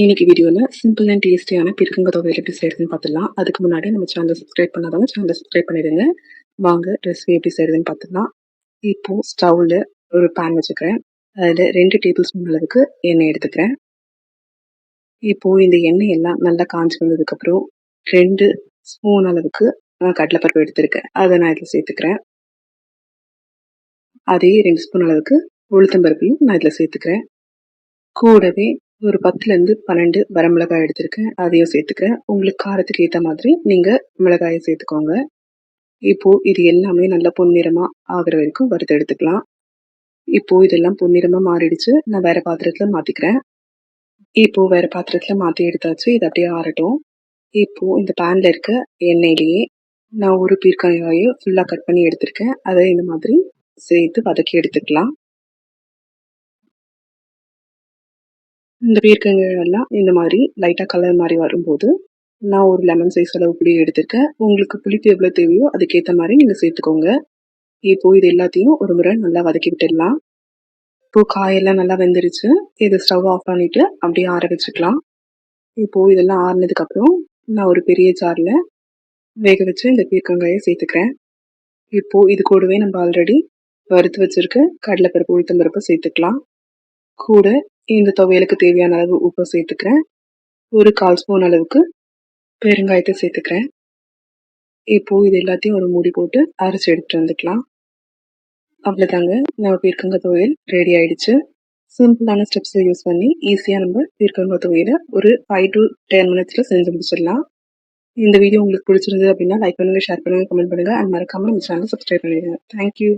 இன்னைக்கு வீடியோல simple and டேஸ்டியான பீர்க்கங்காய் துவையல் எப்படி செய்யறதுன்னு பார்த்துடலாம். அதுக்கு முன்னாடி நம்ம சேனலை சப்ஸ்கிரைப் பண்ணாதவங்க சேனலை சப்ஸ்கிரைப் பண்ணிடுங்க. வாங்க ரெசிபி எப்படி செய்யறதுன்னு பார்த்துடலாம். இப்போ ஸ்டவ்ல ஒரு பேன் வச்சுக்கிறேன். அதில் 2 டேபிள் ஸ்பூன் அளவுக்கு எண்ணெய் எடுத்துக்கிறேன். இப்போ இந்த எண்ணெய் எல்லாம் நல்லா காஞ்சி வந்ததுக்கப்புறம் 2 ஸ்பூன் அளவுக்கு கடலைப்பருப்பு எடுத்திருக்கேன். அதை நான் இதில் சேர்த்துக்கிறேன். அதே 2 ஸ்பூன் அளவுக்கு உளுத்தம்பருப்பையும் நான் இதில் சேர்த்துக்கிறேன். கூடவே ஒரு 10லேருந்து 12 வரமிளகாய் எடுத்திருக்கேன். அதையும் சேர்த்துக்கிறேன். உங்களுக்கு காரத்துக்கு ஏற்ற மாதிரி நீங்கள் மிளகாயை சேர்த்துக்கோங்க. இப்போ இது எல்லாமே நல்லா பொன்னிறமாக ஆகிற வரைக்கும் வறுத்து எடுத்துக்கலாம். இப்போ இதெல்லாம் பொன்னிறமாக மாறிடுச்சு. நான் வேற பாத்திரத்தில் மாற்றிக்கிறேன். இப்போ வேற பாத்திரத்தில் மாற்றி எடுத்தாச்சு. இது அப்படியே ஆறட்டும். இப்போ இந்த பேனில் இருக்க எண்ணெயிலேயே நான் ஒரு பீர்க்கங்காயை ஃபுல்லாக கட் பண்ணி எடுத்திருக்கேன். அதை இந்த மாதிரி சேர்த்து வதக்கி எடுத்துக்கலாம். இந்த பீர்க்கங்காய் எல்லாம் இந்த மாதிரி லைட்டாக கலர் மாதிரி வரும்போது நான் ஒரு லெமன் சைஸ் அளவு புளி எடுத்திருக்கேன். உங்களுக்கு புளிப்பு எவ்வளோ தேவையோ அதுக்கேற்ற மாதிரி நீங்கள் சேர்த்துக்கோங்க. இப்போ இது எல்லாத்தையும் ஒரு முறை நல்லா வதக்கி விட்டுடலாம். இப்போ காயெல்லாம் நல்லா வெந்துருச்சு. இது ஸ்டவ் ஆஃப் பண்ணிட்டு அப்படியே ஆற வச்சுக்கலாம். இப்போ இதெல்லாம் ஆறுனதுக்கப்புறம் நான் ஒரு பெரிய ஜாரில் வேக வச்சு இந்த பீர்க்கங்காயை சேர்த்துக்கிறேன். இப்போ இது கூடவே நம்ம ஆல்ரெடி வறுத்து வச்சிருக்க கடலைப்பருப்பு உளுத்தம்பருப்பு சேர்த்துக்கலாம். கூட இந்த துவையலுக்கு தேவையான அளவு உப்பு சேர்த்துக்கிறேன். ஒரு 1/4 ஸ்பூன் அளவுக்கு பெருங்காயத்தை சேர்த்துக்கிறேன். இப்போ இது எல்லாத்தையும் ஒரு மூடி போட்டு அரைச்சி எடுத்துட்டு வந்துக்கலாம். அவ்வளோதாங்க, நம்ம பீர்க்கங்காய் துவையல் ரெடி ஆயிடுச்சு. சிம்பிளான ஸ்டெப்ஸை யூஸ் பண்ணி ஈஸியாக நம்ம பீர்க்கங்காய் துவையலை ஒரு 5 to 10 மினிட்ஸில் செஞ்சு முடிச்சிடலாம். இந்த வீடியோ உங்களுக்கு பிடிச்சிருந்தது அப்படின்னா லைக் பண்ணுங்கள், ஷேர் பண்ணுங்கள், கமெண்ட் பண்ணுங்கள் அண்ட் மறக்காமல் நம்ம சேனலை சப்ஸ்கிரைப் பண்ணிடுங்க. தேங்க்யூ.